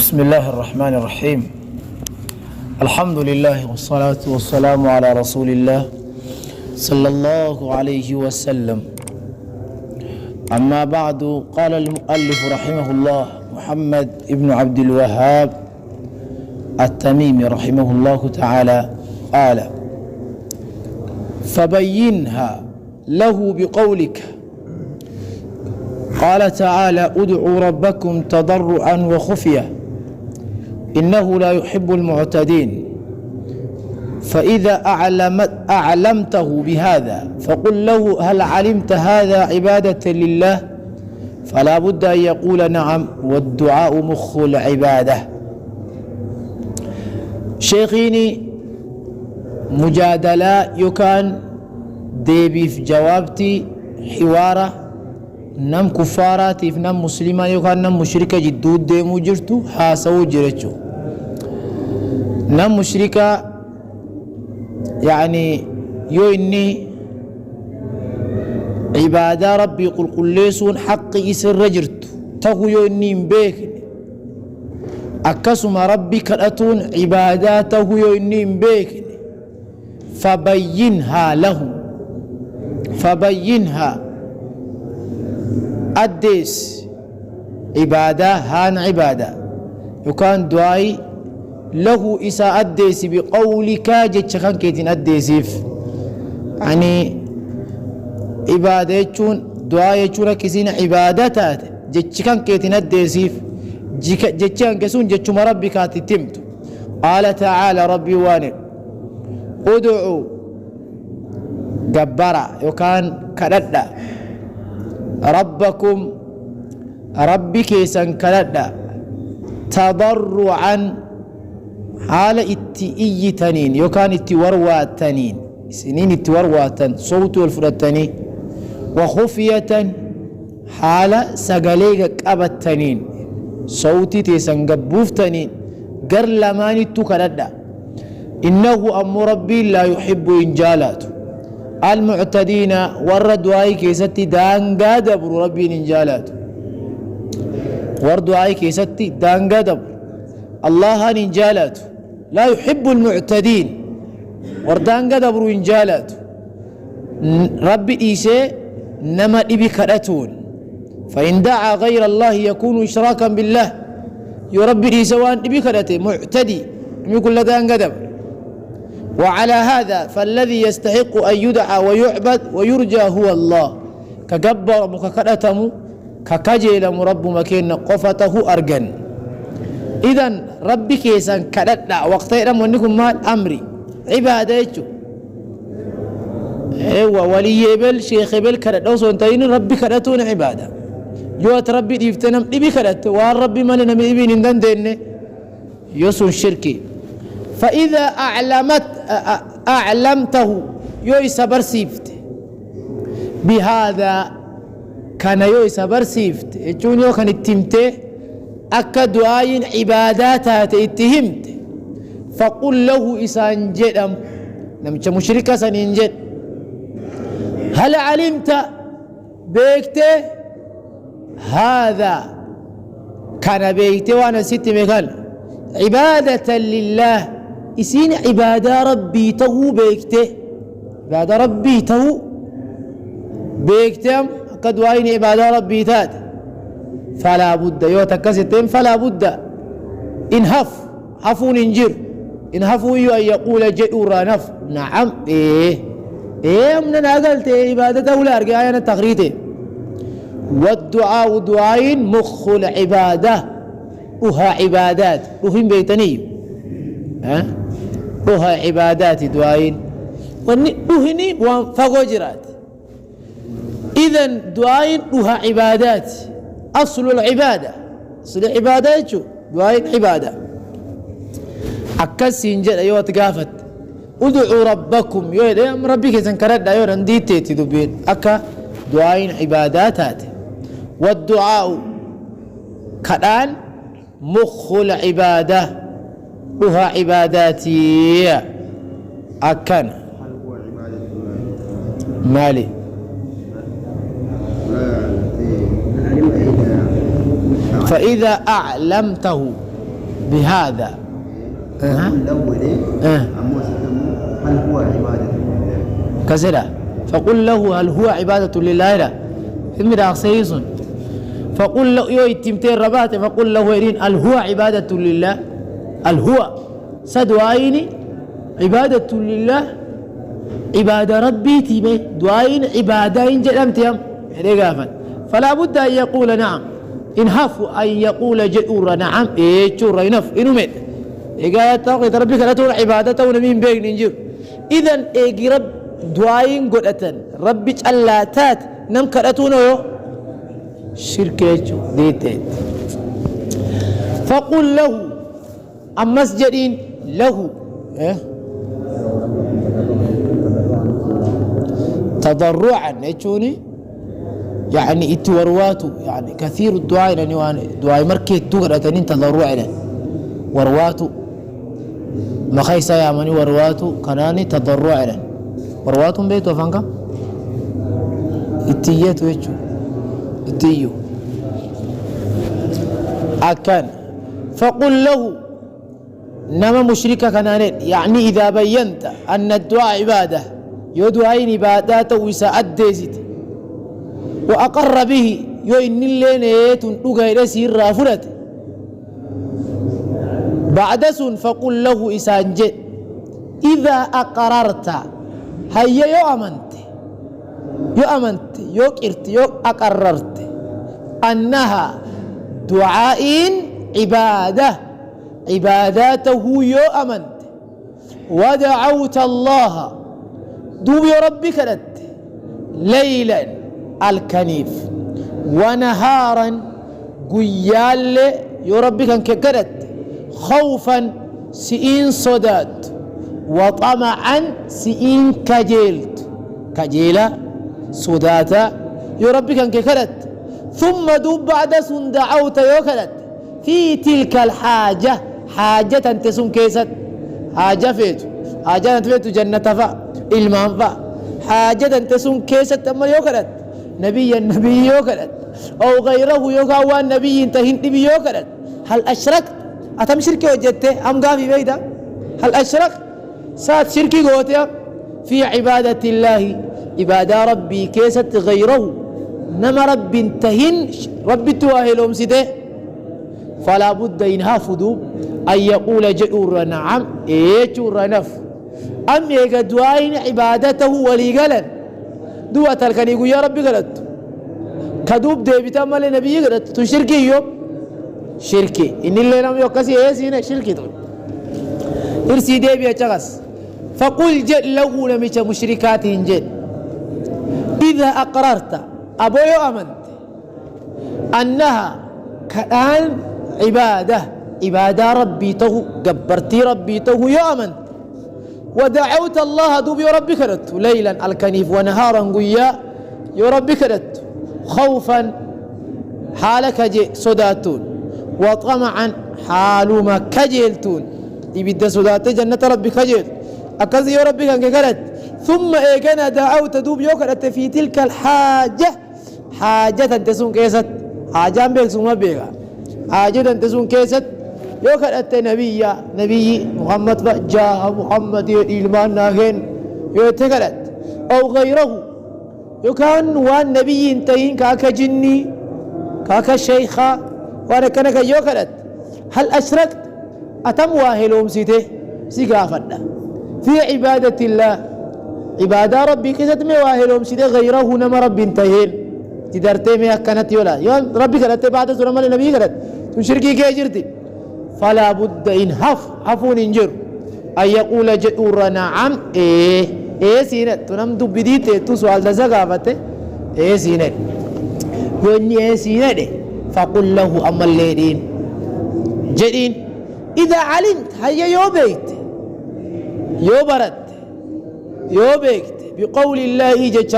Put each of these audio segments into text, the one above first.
بسم الله الرحمن الرحيم. الحمد لله والصلاة والسلام على رسول الله صلى الله عليه وسلم. أما بعد، قال المؤلف رحمه الله محمد بن عبد الوهاب التميمي رحمه الله تعالى قال: فبينها له بقولك. قال تعالى: ادعوا ربكم تضرعا وخفية إنه لا يحب المعتدين. فإذا أعلمته بهذا فقل له: هل علمت هذا عبادة لله؟ فلا بد أن يقول نعم، والدعاء مخ العبادة. شيخيني مجادلة يكان ديبي في جوابتي حوارة نم كفاراتي في نم مسلمة يكان نم مشركة جدود ديمو جرتو حاسو جرتو. نم مشركة يعني يو إني عبادة ربي قل ليسون حق يسر جرتو تقو يو إني مبيك أكسم ربي كرأتون عباداته يو إني مبيك. فبينها له، فبينها أديس عبادة هان عبادة يكان دعاي له إسا أديس بقولك جتشخان كيتين أديسيف يعني عبادة يجون دعاي يجون كسين عبادتات جتشخان كيتين أديسيف جتشخان كسون جتشم ربي كاتي تمت. قال تعالى ربي وانك ادعوا جبارا يكان كردا ربكم ربي كيسان كردا تضرعا حال اتئي تنين يكان اتوروا تنين سنين اتوروا تن صوت والفرتني وخفية حال سقليك أبت تنين صوتي تيسان قبوف تنين قر لماني تكردا. إنه أم ربي لا يحب إنجالاته المعتدين والردواي كيستي دانقا دبر ربي إنجالاته وردواي كيستي دانقا دبر الله إنجالاته لا يحب المعتدين وردانقا دبر إنجالاته ربي إيسي نما إبي كراتون. فإن دعا غير الله يكون إشراكا بالله يربي إيسي وان إبي كراتي معتدي يقول لدانقا دبر. وعلى هذا فالذي يستحق أن يدعى ويعبد ويرجى هو الله كجبر مككرتم ككجل مرب مكين قفته أرجن. إذن ربي كيسان كرتنا وقتها منكم مال أمري عبادته هو ولي بل شيخ بل كرتنا وسنتين ربي كرتون عبادة جوات ربي يفتنم إبي كرت والربي من نمي إبي نندن دين يسون شركي. فإذا أعلمته يويس برسيفت بهذا كان يويس برسيفت يجون يو كان اتمته أكا دعاين عباداتها اتهمت. فقل له إسان جدم نمشى مشركة سننجد: هل علمت بيكته هذا كان بيكته وانا ست مكان عبادة لله إسين عبادة ربي تو بيكته عبادة ربي تو بيكتم قد وين عبادة ربي تات. فلا بد يوتكستم فلا بد إنهف حفون انجر إنهفوا أن يقول جئور نف نعم إيه من قلت عبادته لا أرجع أنا تغريته. والدعاء دعاء مخ العبادة أها عبادات أهم بيتني أها عبادات دعاء أهني وفقجرات. إذن دعاء أها عبادات أصل العبادة أصل العبادة شو دعاء عبادة. أكس ينجل أيوة تقافت ادعوا ربكم يوم ربك سنكرد أيوة نديت تدبين أكا دعاء عبادات. والدعاء كدان مخ العبادة وها عباداتي أكن مالي فإذا أعلمته بهذا الأول هل هو عبادة لله كسرة فقل له هل هو عبادة لله لا المرأة سيسون فقل له يو يتمتين رباته فقل له يرين هل هو عبادة لله هل هو سدوائني عبادة لله عبادة ربي تيمي دعائن عبادة إن جلمتهم فلا بد أن يقول نعم إن هف أن يقول جئور نعم إيه شور ينف إنه مت إذا تقول ربك لا تقول عبادته ونمين بين ننجر إذن إيه رب دعائن قدأتن ربي اللاتات نم كرتونه شركة ديتين فقل له أم مسجدين له إيه؟ تضرعا يجوني يعني اتورواتو يعني كثير الدعاء يعني دعاء مركي تغرى تنين تضرعنا ورواتو ما خيسا يا مني ورواتو كناني تضرعنا ورواتو بيتو فانكا اتياتو يجو اتيو أكان فقل له نما مشركة كنانين يعني إذا بينت أن الدعاء عبادة يدعين عباداته ويسأدزت وأقر به يو إن اللين تنقى إلى سير رافلت بعد سن فقل له إسانجد إذا أقررت هيا يو أمنت يو كرت يو أقررت أنها دعاء عبادة عباداته يو أمنت ودعوت الله دوب يا ربي كدت ليلا الكنيف ونهارا قيال يا ربي كان كدت خوفا سئين صدات وطمعا سئين كجيلة صداتا يا ربي كان كدت ثم دوب بعد سن دعوت يا كدت في تلك الحاجة حاجة تسون كيست حاجة فيتو جنة فا إلمان فا حاجة تسون كيست أما يوكرت النبي يوكرت أو غيره يوكا النبي انتهين نبي يوكرت هل أشركت أتم شركي وجدته أم قافي بيدا هل أشركت سات شركي قوتي في عبادة الله عبادة ربي كيست غيره نما ربي انتهين ربي تواهلهم سيده فلا بد إنها فدوب أن يقول جئور نعم إيجور نف أم يقى دعائن عبادته ولي قلن دوا تلكن يقول يا ربي قلت كدوب ديبتا مالي نبي قلت تشركي يوم شركي إن اللي نم يوكسي إيسينا شركي دون إرسي ديبي أجغس فقل جئ له نميش مشركات جئ إذا أقررت أبو أمنت أنها كأن عبادة ربي تو قبرتي ربي تو يا أمنت ودعوت الله دوب يا ربي كرت ليلا الكنيف ونهارا قيا يا ربي كرت خوفا حالك صداتون وطمعا حالما كجلتون يبدا صدات جنة ربي كجل أكذ يا ربي كان كرت ثم إيقنا دعوت دوب يا كرت في تلك الحاجة حاجة تسون كيست حاجة بيك سوما بيها حاجة تسون كيست يو كرت نبي محمد جاء محمد إلمان ناهين يو تكرت أو غيره يو كان وان نبي انتهين كاكا جني كاكا شيخا وانا كانك يو كرت هل أشركت أتم واهلهم سيته سيقافنا في عبادة الله عبادة ربي كيست مي واهلهم سيته غيره نما ربي انتهين تدرتي مي أكنت يولا يوم ربي كرت بعد سورة مال النبي كرت تشركي كي جرتي فلا بد إن حفون انجر أن يقول جئور نعم إيه سينت تنم دبديت تو سؤال تزغافته إيه سينت يوني إيه سينت فقل له أما الليلين جدين إذا علمت هيا يو بيت يو برد يو بيت بقول الله جج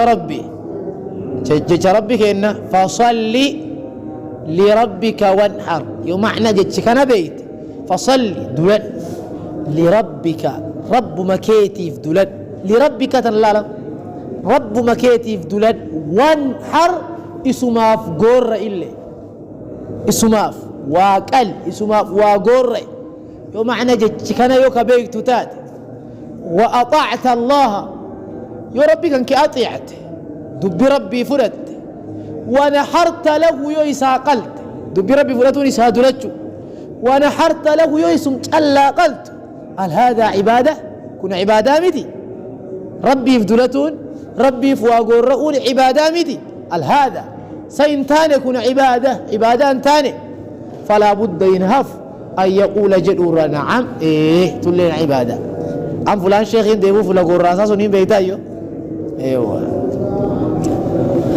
ربي كإنه فصلي لربك وانحر يو معنى جج كان بيت فصلي دولن لربك رب مكيتيف دولن لربك تنلالا رب مكيتيف دولن وانحر اسماف قر إلا اسماف واقل اسماف واقر يو معنى جتشكنا يو كبيك تتات وأطعت الله يو ربي كان كأطيعت دب ربي فرد ونحرت له يو إساقلت دب ربي فرد ونسادلت ونحرت له يو إسم ألا قلت هل هذا عبادة كن عبادة مدي ربي فدلتون ربي فواقور رؤون عبادة مدي هل هذا سينتاني كن عبادة تاني فلا بد ينهف أن يقول جدور نعم إيه تلين عبادة أم فلان شيخين ديبو فلا قراسا سنين بيتايو ايوه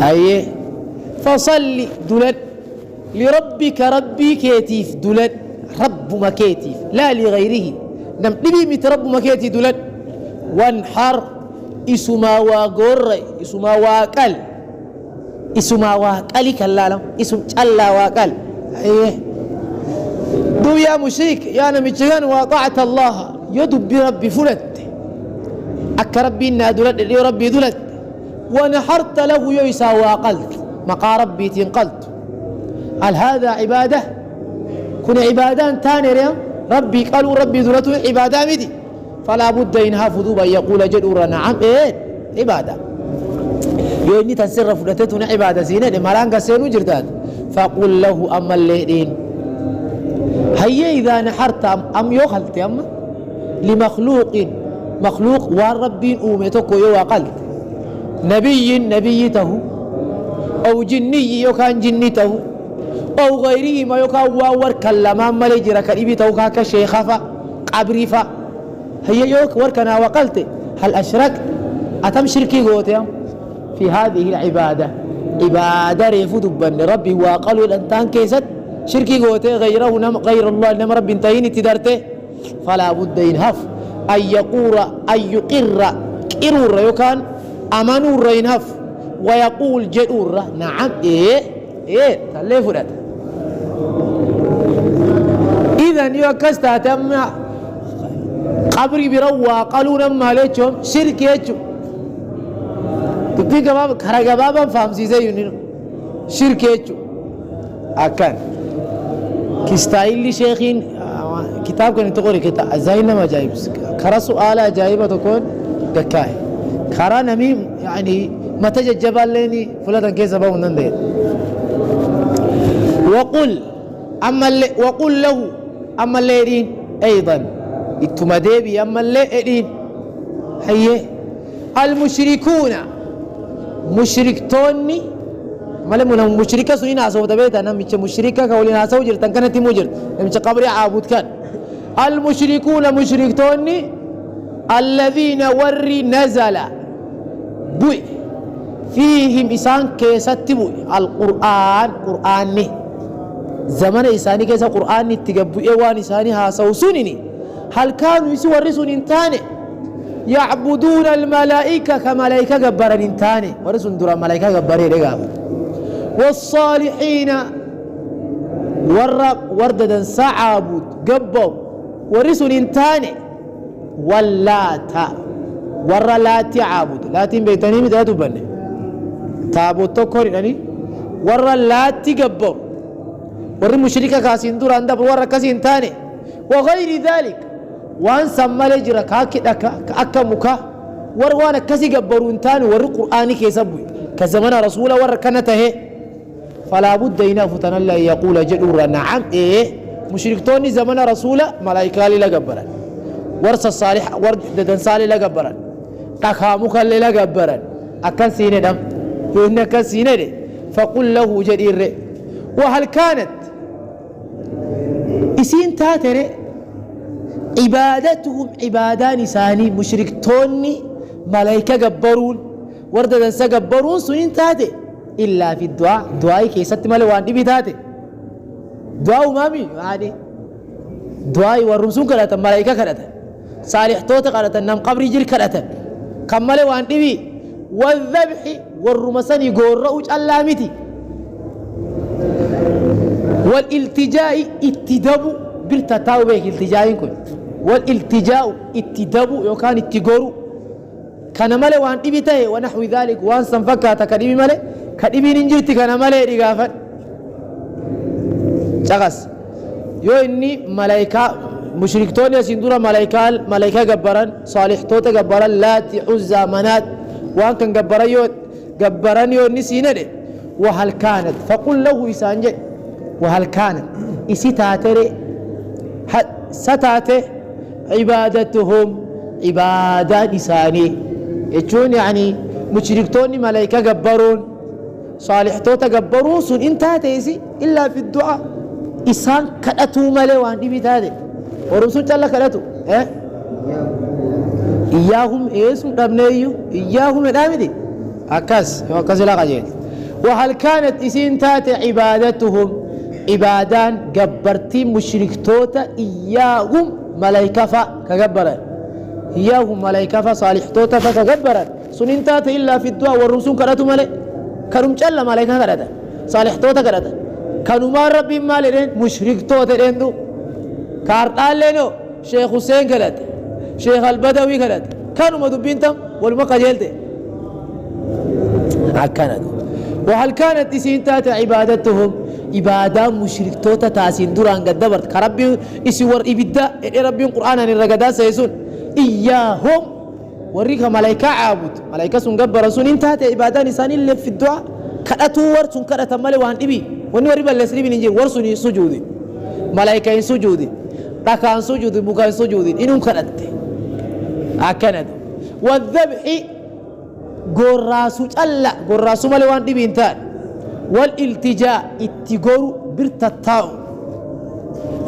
هاي فصلي دلت لربك ربي كيتيف دلت رب ما كيتيف لا لغيره نم نبي مت رب ما كيتي دلت وانحر اسما واقر اسما واقل اسما واقل كلالم اسم الله واقل ايه دو يا مشرك يا نمجان وطاعة الله يدب بربي فلت أك ربي إنا دلت لي ربي دلت ونحرت له يسا وقلت مقا ربي تنقلت هل هذا عبادة كن عبادان تاني ريم ربي قالوا ربي دلت عبادة مدي فلا بد إنها فذوبا يقول جدور نعم إيه عبادة يوني تنسر فلتتنا عبادة زينة مالان قسينو جردان فقل له أما الليلين هيا إذا نحرت أم يخلت أما مخلوق والربين أومتك وقلت نبيته أو جني يكان جنته أو غيره ما يكان واور كلما ملجر كريبته كشيخفة قبرفة هيا يوك وركنا وقلت هل أشركت أتم شركي قوتهم في هذه العبادة عبادة ريفو دبن ربي وقالوا الأنتان كيست شركي قوتي غيره غير الله نم رب انتهيني تدرته فلا بد ينهف أن يقر قرور يكان أمانور ينهف ويقول جدور نعم إيه تلي فرد إذن يوكستا تم قبري بروا قالوا نما ليتهم شرك يتهم تبقى قبابا كرا قبابا فهم سيزي ينينو شرك يتهم أكان كستايل لي شيخين كتاب كان تقولي كتاب زين ما جايب كرا سؤال جايبة تكون دكاي كرا نميم يعني ما تجي الجبال ليني فلان كيس باو نندير وقل له أما الليلين أيضا التمديبي أما الليلين هي المشركون مشركتوني مالمنا مشركة سوينا أسوأ تبيت أنا مش مشركة كولنا أسوأ جرتان كانت موجر مش قبري عابود كان المشركون مشركتوني الذين وري نزل بوي فيهم إسان كيست بوي قرآن زمن إساني كيسا قرآن تقبو إيوان إساني هاسو سنيني هل كانوا يسورسون انتاني يعبدون الملائكة كملائكة قبران انتاني ورسون درا ملائكة قبرين رقام والصالحين ورددا سعابود قبو ورسون انتاني واللاتا لاتي عابود لاتين بيتاني مدادو بني تابوت تكوري يعني لاتي قبو ورّي مشركة كاسين دور عند بروار كاسين تاني وغير ذلك وان سمى لجرا كأكا مكا وروانا كسي قبرون تاني ورّي قرآني كيسبوي كزمان رسول ورّكنته فلا بد ينافتن الله يقول جدور نعم إيه مشركتوني زمان رسول ملائكة لقبرا ورس الصالح ورد صالح لقبرا تخامك لقبرا أكن سيني دم يهنك سيني فقل له جدير وهل كانت إسين تاتري عبادتهم عبادان ثاني مشركتوني ملائكة قبرون ورددا سقبرون سنين تاتي إلا في الدعاء دعائي كيست ملوان دي بتاتي دعاء مامي يعني دعائي والرمسون كلاتا ملائكة كلاتا صالح توتا كلاتا نم قبري جل كلاتا كمالي وان دي بي والذبح والرمساني قرأوش اللامتي والالتجاء اتداب بالتتاو بيك التجاء يكون والالتجاء اتداب يوكان اتقورو كان مالي وان إبتاه ونحو ذلك وان سنفكا تكريمي مالي كريمي ننجرتي كان مالي رغافا شخص يو إني ملايكا مشركتون يسندورا ملائكة جبران صالح توتا جبران لاتي عزى منات وان كان جبران يو نسينا وهل كانت فقل له إسانجي وهل كانت إسي تاتري ستاتي عبادتهم عبادة إساني يجون يعني مشركتون ملائكة جبرون صالح توتا جبرون سن انتهت إلا في الدعاء إسان كأتوا ملي وان دي بتاده ورسول جل كأتوا إياهم إيسم ربنيو إياهم الآمدي أكاس لا قجيل وهل كانت إسين تات عبادتهم عبادان جبرتي مشركتوتا إياهم ملائكة كجبرا إياهم ملائكة صالح توتا فكجبرا سنين تات إلا في الدعاء والرسول كأتوا ملي كانوا جل ملائكة كأتا صالح توتا كأتا كانوا ما ربي مالين مشركتوتا لندو كارتال لينو شيخ حسين كأتا شيخ البدوي كأتا كانوا مدبينتم والمقا جيلته هكذا وهل كانت إسينتات عبادتهم عبادة مشركتوتا تاسين دوران قد دبرت كربي إسور إبدا ربي القرآن أن الرقداء سيسون إياهم وريك ملايكة عابد ملايكة سنقبر سن انتهت عبادة نسان اللي في الدعاء كأتو ورسن كأتا مالي وان إبي وني وريبا اللي ننجي ورسن سجودي ملايكة سجودي ركان سجودي بكان سجودي إنهم كأت هكذا والذبح قراسو جلا قراسو مالي وان دي بنتان والالتجاء اتقورو برتتاو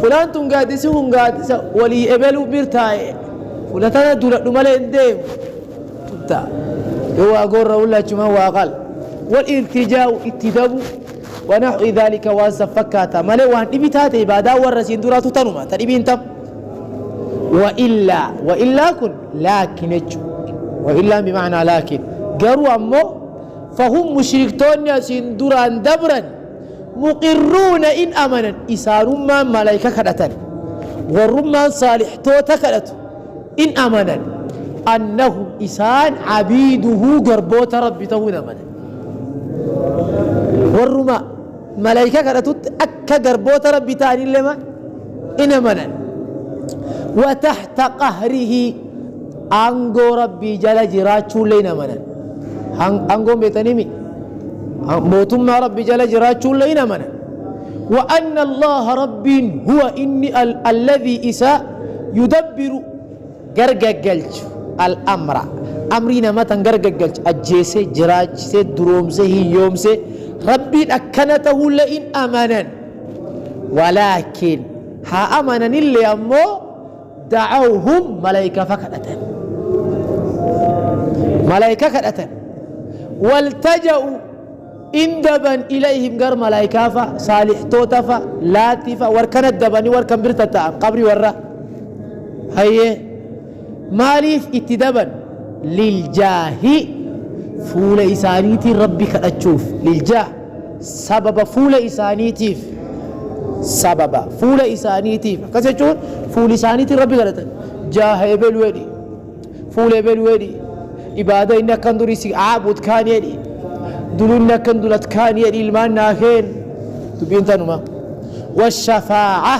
فلان تنقادسي هنقادسي ولي ابلو برتاي فلتانا دولة مالي انديم تبتا هو قرر ولا جمع واقل والالتجاء اتدابو ونحو ذلك وانسفكاتا مالي وان دي بتاتي بعدا ورسين دوراتو تنما تنبين تم وإلا كن لكن وإلا بمعنى لكن قروا أمو فهم مشركتون ياسين دران دبرا مقرون إن أمنا إسانما ملايكة كدتن ورما صالح توتا كدت إن أمنا أنهم إسان عبيده قربوت ربي تهون أمنا ورما ملايكة كدت أكا قربوت ربي تاني لما إن أمنا وتحت قهره أنغو ربي جل جراتشو لين أمنا أنغو بيتنمي موتما ربي جل جراتشو لين أمنا وأن الله ربي هو إني الذي إساء يدبر قرققلج الأمر أمرنا ما تنقرققلج أجيسي جراجسي درومسي يومسي ربي أكنته لئن أمنا ولكن ها أمنا اللي أمو دعوهم ملائكة فكرة ملائكة كرة والتجأوا اندبا إليهم غير ملائكة صالح توتفا لاتفا وركنت دبني وركن برتتا قبري ورا هي ماليف اتدبا للجاه فول إسانيتي ربي كأتشوف للجاه سبب فول إسانيتي سبب فول إسانيتي كسيجون فول إسانيتي ربي قالت جاه بلويدي فول بلويدي إبادة إنك كندوري سي عابد كان يدي دلون إنك كندولت كان يدي المان ناخين تبين تنما والشفاعة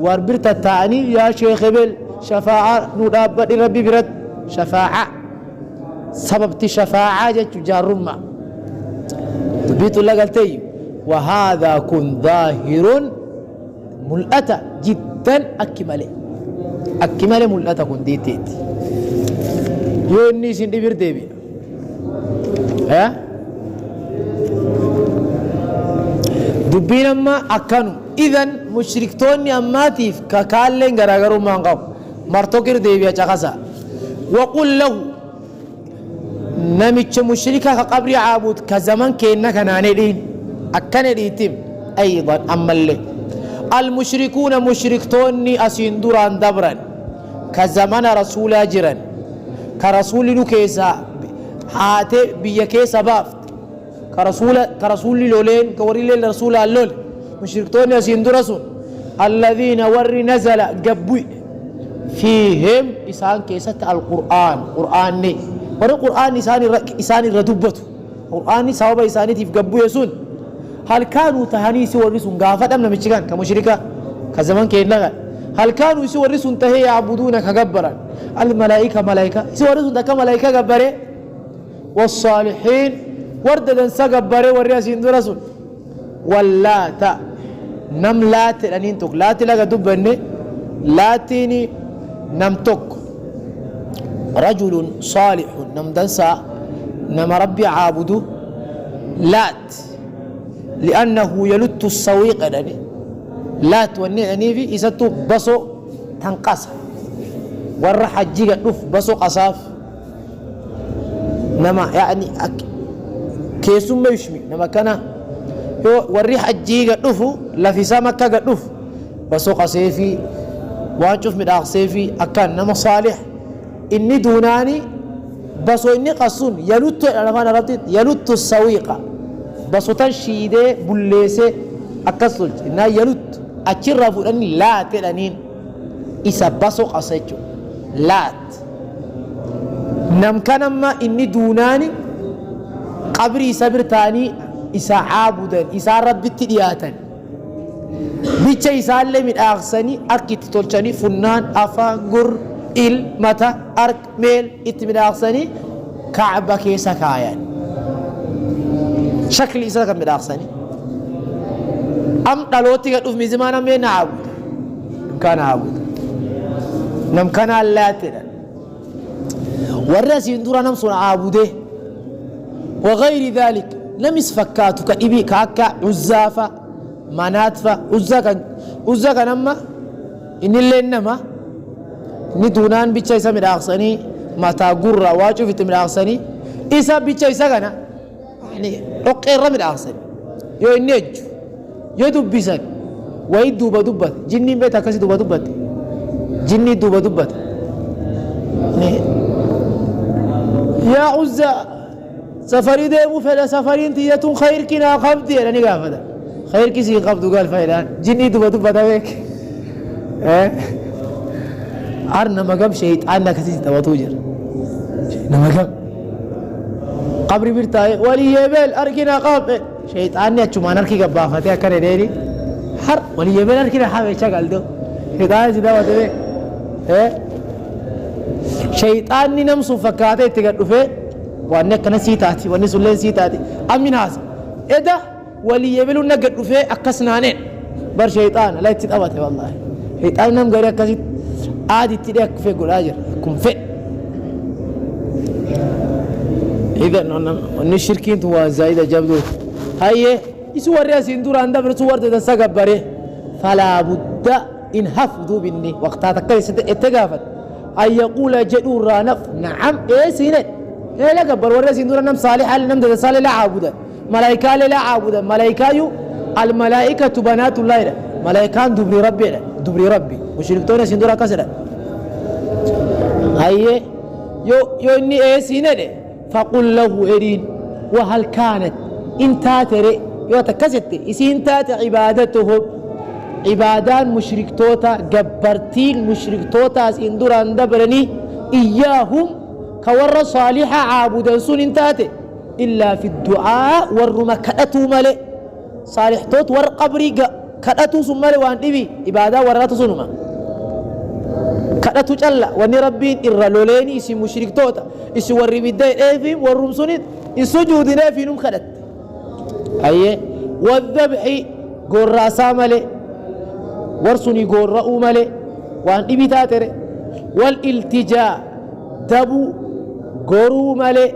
واربرت التاني يا شيخ بل شفاعة نرابط ربي برد شفاعة سببت شفاعة جارما تبيت الله قلتي وهذا كن ظاهر ملأتا جدا أكمل ملأتا كن ديتيت يوني سندي بردبي ها دبين أما أكانو إذن مشركتوني أماتيف ككالين غراغرو مانقاو مرتوكر ديبيا چاقسا وقل له نميچ مشركا كقبر عابد كزمان كينا كناني دين أكن ديتم أيضا أما اللي المشركون مشركتوني أسين دوران دبرا كزمان رسول أجرا كرسول لكيسا هاتي بيا كيسا بافت كرسول لولين كوريل الرسول اللول مشركتوني أسين درسون الذين ور نزل قبوي فيهم إسان كيسة القرآن قرآني والقرآن إسان ردبته قرآني سواب إساني تيف قبوي يسون هل كانوا تهانيسي ورسون قافت أمنا مشيكان كمشركة كزمان كينا هل كانوا يسوى الرسول انتهي يعبدون كجبرا الملائكة ملائكة يسوى الرسول انتهي كملائكة جبري والصالحين ورددا سجبري والرياسين دو رسول واللات نم لات لانين توك لات لغا دبني لاتيني نم توك رجل صالح نم دنسا نم ربي عابدو لات لأنه يلت السويق يعني لات والنعني في إساتو بسو تنقص ورح الجيجا نف بسو قصاف نما يعني كيسو ما يشمي نما كان وريح الجيجا نفو لفي سمكة نف بسو قصيفي وانشوف من أقصيفي أكان نما صالح إني دوناني بسو إني قصون يلت أنا ربطت يلت السويقة بسو تنشيدي بليسي أكسل إنها يلت أشرف أني لا تلانين إسا بسو قصيتشو لات نم كانما إني دوناني قبري سبرتاني إسا عابدا إسا ربي تدياتا بيتشا إسا اللي من أغساني أركي تتولشاني فنان أفان قر إل متا أرك ميل إتمن أغساني كعبا كيسا كايان شكل إسا كان من أغساني أم قالوتي قد أفمي زمانا مين عابد كان عابد نم كان اللاتنا والرأس يندور نمسون عابده وغير ذلك لم يسفكاتك إبي كاكا عزافة مناتفة عزاكا نما إن اللي إنما ندونان بيتشا إسا من أغساني متا قرى واجو في من أغساني إسا بيتشا إسا كنا يعني رقير من أغساني يو إنيجو يدبسن ويد دوبا دبت جني بيت أكاسي دوبا دبت جني دوبا دبت يا عزة سفري ديمو فلا سفرين تيتون خير كنا قبضي أنا نقافة خير كسي قبضو قال فايلان جني دوبا دبت أبيك أرنا مقام شهيد أنا كسي تواتوجر نمقام قبري برتاي ولي يبل أركنا قابل شيطاني أشومان أركي قبافة أكره ديري حر ولي يبل أركنا حاوي شغال دو شيطان جدا وتبي شيطاني نمسو فكاته تقدفه وأنك نسيتاتي ونسولين سيتاتي أمين هذا إذا ولي يبلو نقدفه أكسنانين بر شيطان لا يتتأبته والله شيطان نم غير أكسيت عادي تريك في قلاجر كم في إذا الشركين هو زايد جبدو هاي يسوى الرئيس يندور عند برسوار تدسق بره فلا بد إن حفظوا مني وقتها تكيس اتقافت أن يقول جدور رانف نعم إيه سينت إيه لا قبر والرئيس يندور نم صالح نم صالح لا عابدا ملائكة لا عابدا ملائكة الملائكة بنات الله ملائكة دبري ربي مشركتون يندور كسرة هاي يو إني إيه سينت فقل له إرين وهل كانت انت تري يوتكست إسي انت عبادتهم عبادان مشرك توتا جبرتين مشرك توتا سندوران دبرني إياهم كور صالحة عابدا سن انتات إلا في الدعاء والرما كأتو ملي صالح توت ور قبري كأتو سمالي وان إبي عبادة وراتو سنما كأتو جلا واني ربين إرلوليني إسي مشرك توتا إسي ورّي بداي إيفيم والرمسونين إسجودنا في نم خدت أيه والذبح قرّاسا ملي ورسني قرّأو ملي وان إبي تاتر والالتجاء دبو قرّو ملي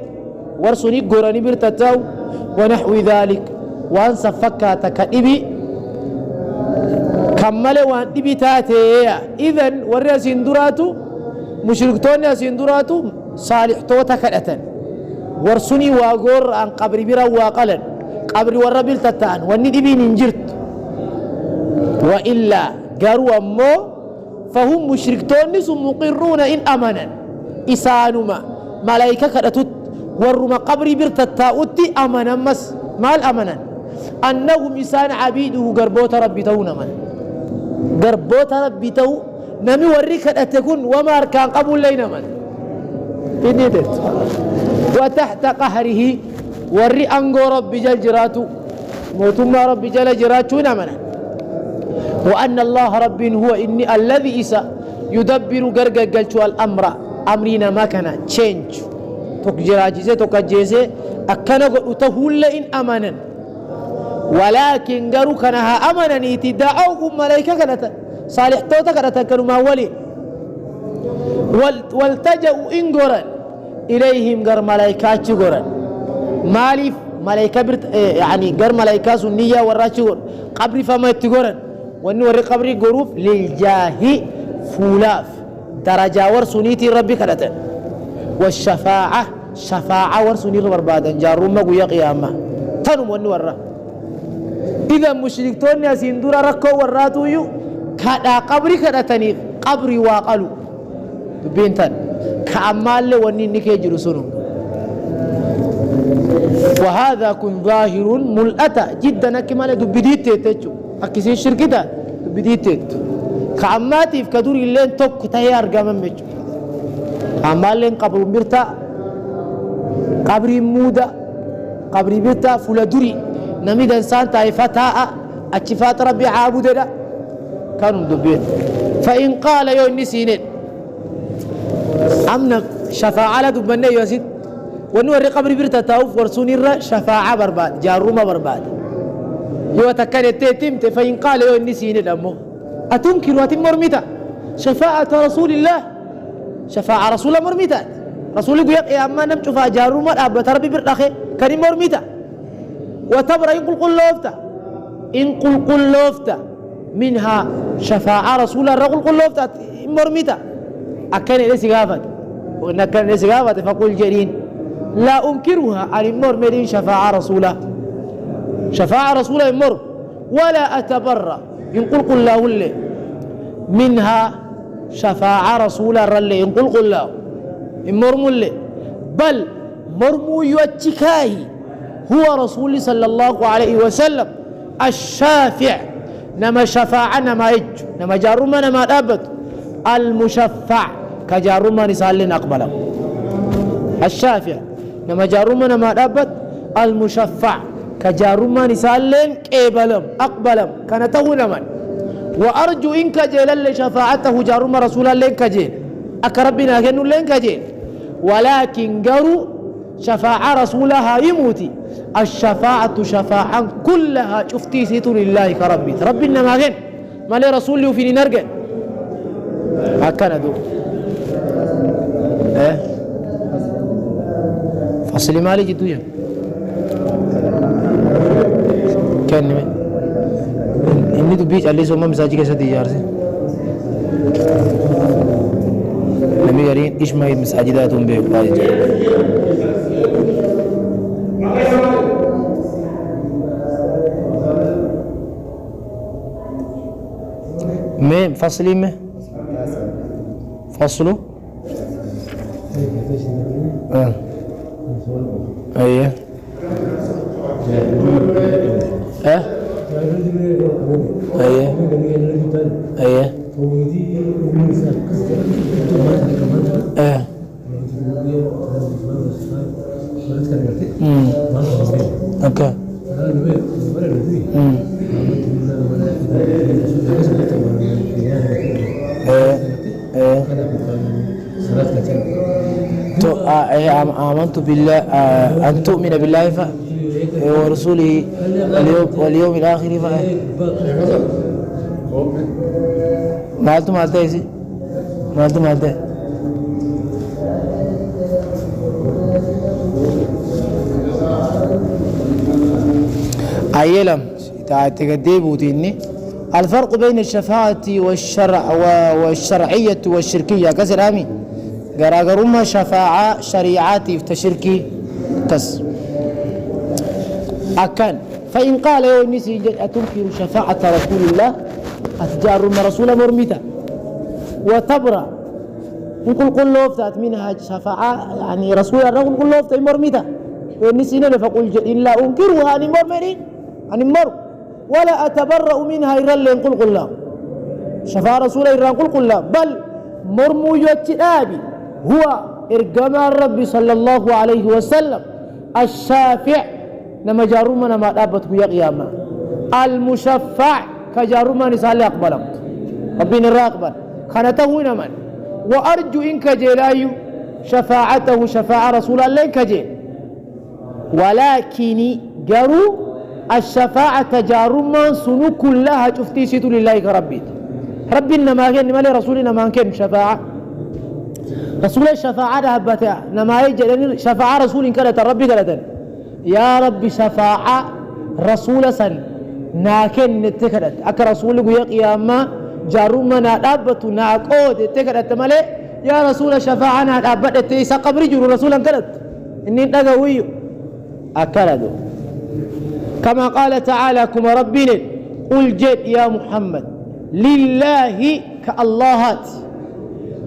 ورسني قرّني برتتاو ونحو ذلك وان سفكاتك إبي كمل وان إبي تاتي إذن ورّي سندراتو مشركتون سندراتو صالح توتا كأتن ورسني واغور عن قبر برا واقلا قبر ورب التتان واني دبي ننجرت وإلا قالوا أمو فهم مشركتون مقرون إن أمنا إسانما ملائكة كدتت ورما قبر برتتاؤتي أمنا مس ما الأمنا أنهم إسان عبيده قربوت ربي تونا من قربوت ربي تو نمي وريك أتكون وما أركان قبول لينا من بنيتت وتحت قهره وري أنغو ربي جل جراتو موتما ربي جل جراتو نمنا وأن الله رب هو إني الذي إسا يدبر قرقل الأمر أمرنا ما كان change تكجراجيزة تكجيزة أكنا قلتهول إن أمنا ولكن قالوا كانها أمنا تدعوكم ملائكة كانت صالح توتا كانت كانوا مولي والتجأوا إن قرن إليهم قر ملائكات قرن مالف ملائكة يعني قر ملائكة سنية وراشقون قبر فما تقرن ونور قبري قروف للجاه فولاف درجة ورسنيتي ربي كانت والشفاعة شفاعة ورسني بربادا جاروما قويا قياما تنم ونور إذا مشركتون ياسين دورا ركو وراتو يو كادا قبري كادا تنيف قبري واقلو بنتان كأمال وني نكي جرسونو وهذا كن ظاهر ملأتا جدا كمال دبديت تيتشو أكسي شركتا دبديت كأماتي في كدوري اللين توك تيار قامن مجو كأمال لين قبر مرتا قبري مودا قبري مرتا فولا نميد إنسان تايفتاء أتشفات ربي عابدنا كانوا دبين فإن قال يو النسينين أمنا شفاعة دبنا يوسيد ونور قبر برتا تاوف ورسوني الرا شفاعة برباد جاروما برباد يو تكالي تيتمت فإن قال يو النسينين أمه أتنكر واتم مرمتا شفاعة رسول الله شفاعة رسول الله مرمتا رسول يقول يا أما نمشوا فجاروما أبا تربي برتاخي كان مرمتا وتبرأ إن قل لوفتا منها شفاعة رسول الله قل لوفتا مرمتا أكن ليس غافت وإن كان ليس غافت فقل جرين لا أنكرها عن المر مرين شفاعة رسوله شفاعة رسوله المر ولا أتبرأ إن قل له اللي منها شفاعة رسوله الرلي إن قل له المر ملي بل مرمو يوتشكاهي هو رسول صلى الله عليه وسلم الشافع نما شفاعة نما إج نما جارما نما أبد المشفع كجارما نسالين أقبله الشافع نما جارما نما أبد المشفع كجارما نسالين قبلهم أقبلهم كانته لمن وأرجو إن كجيل اللي شفاعته جارما رسول الله كجيل أكربنا كنو لين كجيل ولكن قالوا شفاعة رسولها يموتي الشفاعة شفاعة كلها شفتي سيتو لله كربي ربي إنما غن ما لي رسول لي وفيني نرجع هكذا دو فصل مالي جدو يا كان إني تو بيج اللي سوما مساجي كيسة تيجارسي نبي قرين إيش ما مساجداتهم بيجي مين فصلي مين فصله ايه ايه ايه ايه اوكي آمنت بالله أن تؤمن بالله ورسوله واليوم الآخر مالتو مالتا يسي مالتو مالتا أيلم تقدي بوتيني الفرق بين الشفاعة والشرعية والشركية كسر آمين قراقرما شفاعة شريعاتي تشركي تس أكن فإن قال يا نسي أتنكر شفاعة رسول الله أتجار رسول مرمتا وتبرأ نقول قل لوفتات منها شفاعة يعني رسول الله قل لوفتات مرمتا ونسينا فقل إلا أنكرها عن مرمرين عن مر ولا أتبرأ منها إلا نقول قل لا شفاعة رسول الله نقول قل لا بل مرمو يتنابي هو إرقام الرب صلى الله عليه وسلم الشافع نما جاروما نما دابت يا قيامة المشفع كجارما نسال أقبلك ربنا الراقبا خنته نمن وأرجو إنك جلايو شفاعته شفاعة رسول الله كجيل ولكن جروا الشفاعة جارما سنو كلها شفتي سيتو لله كربي ربي إنما كان مالي رسولنا ما كان شفاعة رسول الشفاعة هبتها نما يجي شفاعة رسول كانت ربي قالت يا ربي شفاعة رسول سن ناكن نتكرت أك رسول يا قيامة جارما نادبت ناقود نتكرت مالي يا رسول الشفاعة نادبت تيسا قبر جرو رسولا كانت إني نقوي أكلدو كما قال تعالى كما ربنا قل جد يا محمد لله كاللهات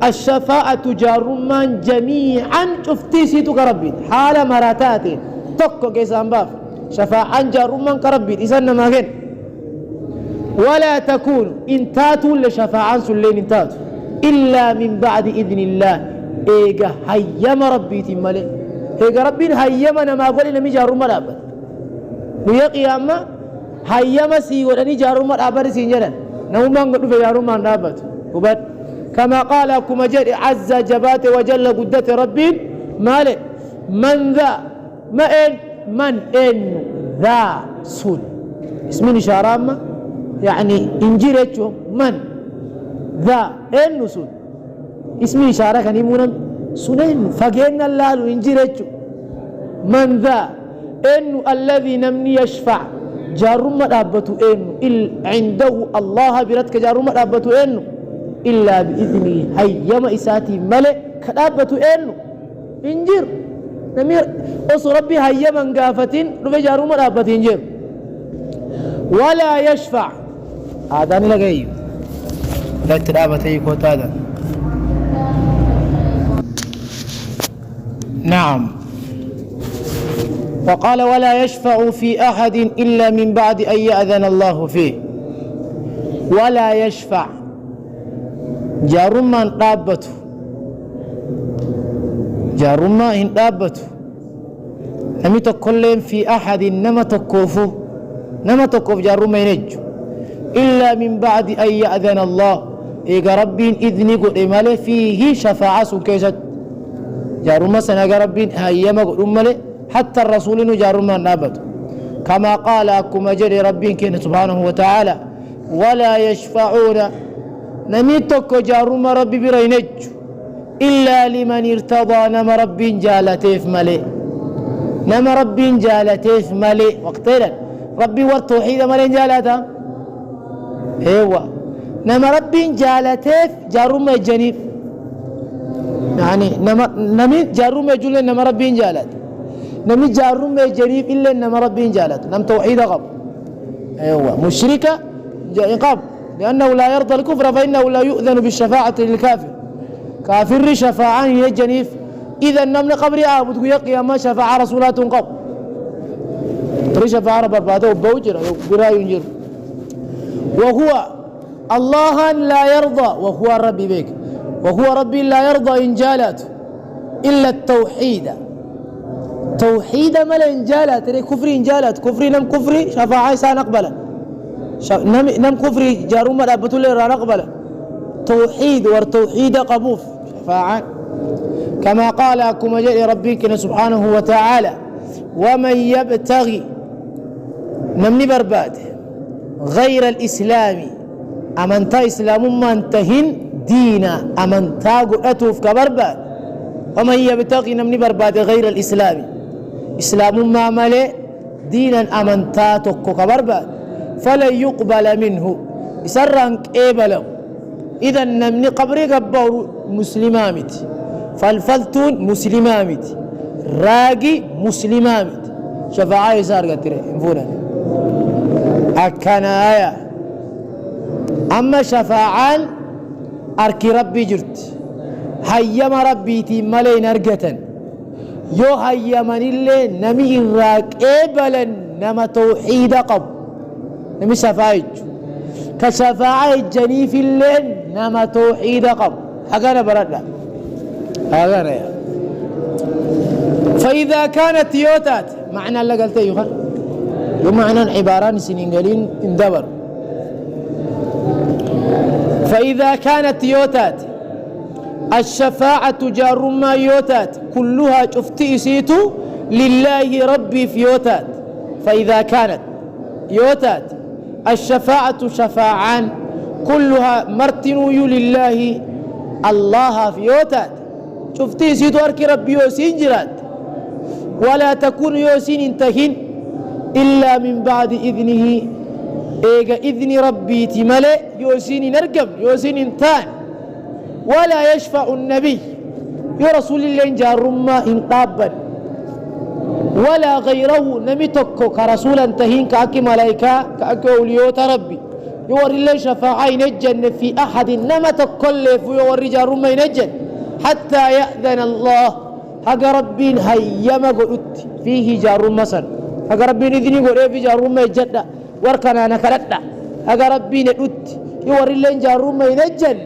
الشفاعة جارما جميعا شفتي سيتو كربي حال مراتات تكو كيسان باف شفاعة جارما كربي إذن ما كان ولا تكون انتاتوا لشفاعة سلين انتاتوا إلا من بعد إذن الله إيجا هيما ربي تمالي إيجا ربي هيما نما قول إنما جارما لابد ويا قيامة هيما سيغلني جارما لابد سينجلا نوما قلوا في جارما لابد وبد كما قال كما جل عز جبات وجل قدة ربي مالك من ذا ما إن من إن ذا سن اسمين شارما يعني إنجيلتشو من ذا إن سن اسمين إشارة كان يمونا سنين فقينا الله إنجيلتشو من ذا إن الذي نمني يشفع جارما رابطو إن عنده الله برتك جارما رابطو إنه إلا بإذنه هيما إساتي ملك كتابة إنه إنجير نمير أص ربي هيما قافتين ربي جارما رابط إنجير ولا يشفع هذا نلقيه لا ترابط يكوت هذا نعم وقال ولا يشفع في أحد إلا من بعد أن يأذن الله فيه ولا يشفع جارما رابطه جارما إن رابطه نمي تقولين في أحد نما تكوفه نما تكوف جارما ينجو إلا من بعد أن يأذن الله إيقا ربين إذني قد إمالي فيه شفاعة سكيشت جارما سنقى ربين هيما قد إمالي حتى الرسول جارما رابطه كما قال أكما جري ربين كين سبحانه وتعالى ولا يشفعون نميتك جارما ربي برينج إلا لمن ارتضى نما ربي جالتيف ملي نما ربي جالتيف ملي وقتلا ربي والتوحيد ملي جالتا ايوه نما ربي جالتيف جارما جنيف يعني نمي جارما جل نما ربي جالت نمي جارما جنيف إلا نما ربي جالت نم توحيد غب ايوه مشركة عقاب لأنه لا يرضى الكفر فإنه لا يؤذن بالشفاعة للكافر كافر شفاعة يجنيف إذا نمن قبر عابد يقيا ما شفاعة رسولات قبل تري شفاعة برباده وبوجر براي ينجر وهو الله لا يرضى وهو الرب بك وهو ربي لا يرضى إن جالت إلا التوحيد توحيد ملا إن جالت كفر إن جالت كفر نم كفر شفاعة سنقبله نم كفري جاروما رابطو لي رانقبل توحيد والتوحيد قبوف شفاعة كما قال كما جاء ربك سبحانه وتعالى ومن يبتغي نمني برباد غير الإسلام أمنتا إسلام ما انتهن دينا أمنتا قلتوف كبرباد ومن يبتغي نمني برباد غير الإسلام إسلام ما ملئ دينا أمنتا تكو كبرباد فلن يقبل منه يسرنك إيبلو إذا نمني قبري قبور مسلمامت فالفلتون مسلمامت راقي مسلمامت شفاعة يسار قتري انفونا أكنا آية أما شفاعان أركي ربي جرت هيما ربي تيمالين أرقة يو هيما نلي نمي الراق إيبلا نما توحيد قب نمي شفاعي كشفاعة الجنيف اللين نما توحيد قب حقنا بردنا حقنا يا فإذا كانت يوتات معنى اللي قلت يوم معنى عباران سنين قليل اندبر فإذا كانت يوتات الشفاعة جار ما يوتات كلها شفتئسيت لله ربي في يوتات فإذا كانت يوتات الشفاعة شفاعان كلها مرتنو لله الله في يوتات شفتئسيت أركي ربي يوسين جرات ولا تكون يوسين انتهين إلا من بعد إذنه إيجا إذن ربي تملئ يوسين نرقم يوسين انتان ولا يشفع النبي يا رسول الله جار ما انقابا ولا غيره نمتكو كرسولا تهين كأكي ملائكة كأكي أوليوت ربي يوري الله شفاعة ينجن في أحد نمتكو يوري جار ما ينجن حتى يأذن الله حق ربي هيما قلت فيه جار مثلا حق ربي إذني قل في جار ما يجد وركنا أنا كرتنا حق ربي نقلت يوري الله جار ما ينجن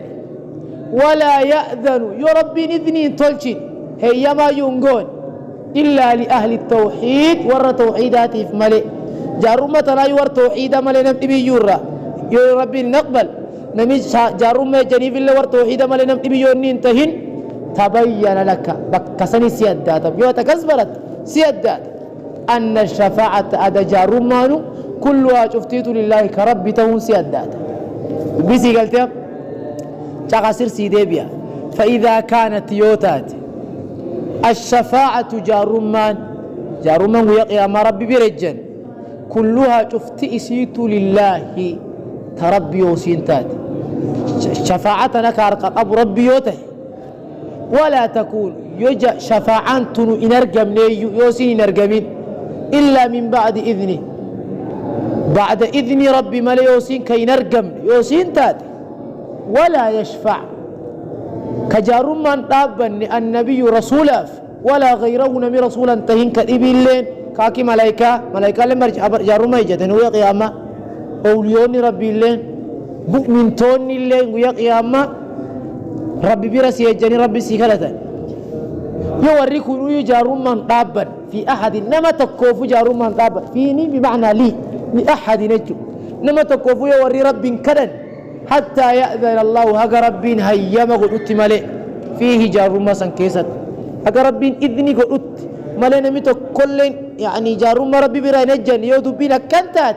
ولا يأذن يا ربي إذني تلشين هيما ينقون إلا لأهل التوحيد ور توحيداتي في ملئ جارما ترى يور توحيد ملئ نبي يورا يا ربي نقبل نمي جارما جنيف الله ور توحيد ملئ نبي يورني انتهين تبين لك بكسني سيادات يو تكسبرت سيادات أن الشفاعة أدا جارما كلها شفتيت لله كرب تون سيادات بيسي قلت تقصر سيدي بيا فإذا كانت يوتات الشفاعة جارمان ويقيا ما ربي برجن كلها شفتئسيت لله تربي وسينتات شفاعتنا كارق أبو ربي يوته ولا تكون يجا شفاعان تنو إنرقم يوسين إنرقمين إلا من بعد إذنه بعد إذن ربي ما يوسين كي نرقم يوسين تات ولا يشفع كجار من طابا النبي رسولا ولا غيره نمي رسولا تهين كذبي اللين كاكي ملايكة لما جار ما يجتن ويا قيامة أوليوني ربي اللين مؤمن توني اللين ويا قيامة ربي برسي يجني ربي سيكالة يوريكم جار من طابا في أحد نما تكوف جار من طابا فيني بمعنى لي لأحد نجو نما تكوف يوري ربي كدن حتى يأذن الله هجا ربين هيما قلت ملئ فيه جار مسن كيست هجا ربين إذني قلت ملئ نميتو كل يعني جار ربي برا نجن يودو بينا كنتات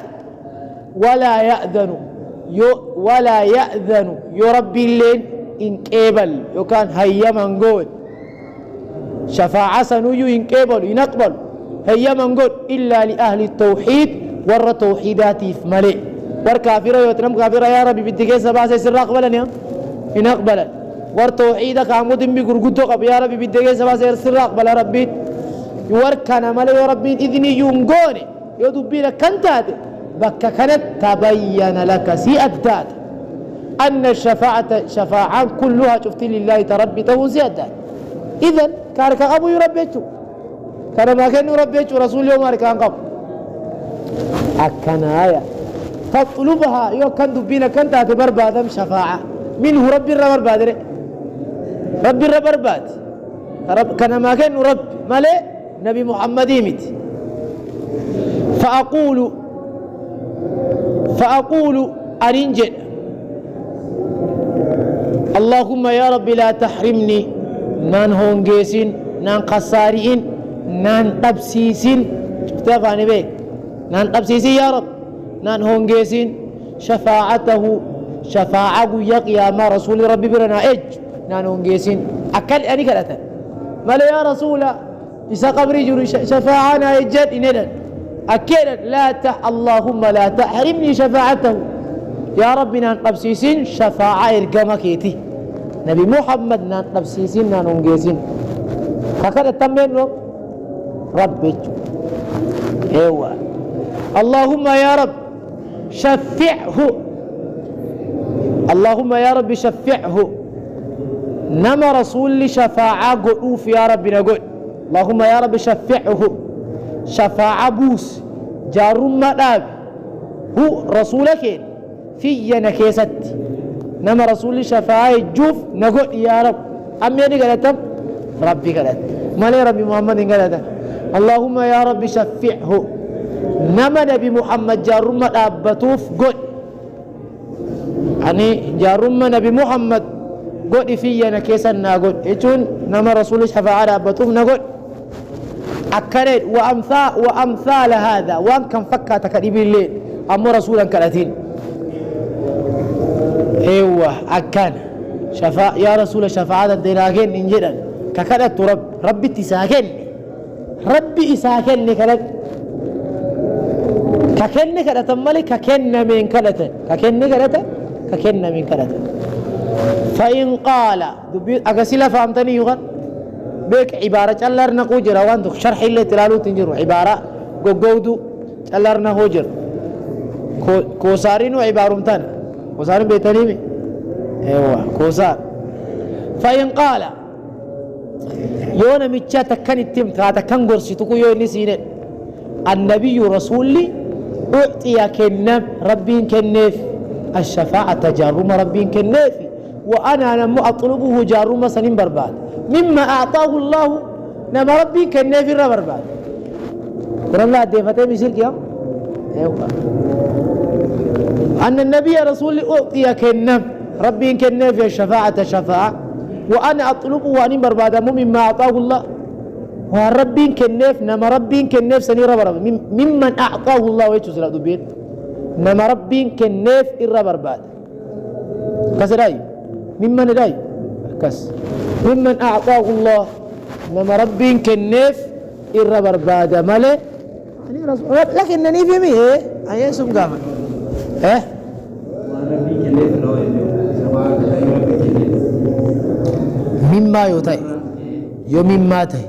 ولا يأذن يو ربي اللين إن قبل يو كان هيما نقول شفاعة سنويو إن قبل ينقبل هيما نقول إلا لأهل التوحيد ور توحيداتي في ملئ ور كافرة يوتنم كافرة يا ربي بدك سباسة سر أقبلن يا إن أقبلن ور توحيدك عمود بقرقدو قب يا ربي بدك سباسة سر أقبل ربي ور كان ملئ يا ربي إذني ينقوني يدبينا كنتات بك كانت تبين لك سيادات أن الشفاعة شفاعة كلها شفت لله تربي سيادات إذن كارك أبو يربيتو كان ما كان يربيتو رسول يوم كان قبل أكنا آية فاطلبها يو كان دبينا كنت برباد شفاعة منه ربي الرباد ربي الرباد كان ما كان رب ملئ نبي محمد يمت فأقول أرنجل اللهم يا رب لا تحرمني نان هونجيسين نان قصارين نان تبسيسين تفاني بيك نان تبسيسين يا رب نان هونجيسين شفاعته شفاعة يقيا ما رسول ربي برنا إج نان هونجيسين أكل أني كلتا مالا يا رسول إسا قبري جري شفاعنا إجاد إندن أكيد اللهم لا تحرمني شفاعته يا رب نان قبسيسين شفاعة إرقامكيتي نبي محمد نان قبسيسين نان هونجيسين هكذا تمين ربي ايوه اللهم يا رب شفعه اللهم يا رب شفعه نما رسول شفاعة قلوف يا رب نقول اللهم يا رب شفعه شفاعة بوس جار مداب هو رسولك في نكيست نما رسول شفاعة جوف نقول يا رب أمي قالت ربي قالت ما لي ربي محمد قالت اللهم يا رب شفعه نما نبي محمد جار مداب بطوف قل أني جارم نبي محمد قد فينا كيسا نقول إيشون نما رسول شفاعة أبتوم نقول أكرر وأمثال هذا وأن كان فكا تكريب الليل أما رسولا كرتين ايوه أكان شفاعة يا رسول شفاعة الديناغين إنجدا ككرت ربي تساكن ربي إساكن كرت ككن كرت مالي ككن من كرت ككن كرت ككن من كرت فإن قال أغسل فهمتني يغن بك عبارة الله نقول روان دو شرح اللي تلالو تنجرو عبارة قودو الله نهوجر كوسارين وعبارمتان كوسارين بيتنيمي ايوه كوسار فإن قال يونا ميتشا تكن التم تكن قرسي تكو يوني سينين النبي رسولي أعطي كنب ربي كنف الشفاعة جارم ربي كنف وأنا لم أطلبه جارم سنين برباد مما أعطاه الله نما ربي كنف برباد قرآن الله ديفتين بيصير كيام ايوه أن النبي رسولي أعطي كنف ربي كنف الشفاعة شفاعة وأنا أطلبه وأني برباد مما أعطاه الله وربي كنف نما ربي كنف سنين برباد ممن أعطاه الله ويتشو سلا دبين نما ربي كنف برباد كسراي ممن راي كس ممن أعطاه الله نما ربي كنف برباد ماله لكنني في مي أيه سم قامن إيه مما يوتاي يوم مما تاي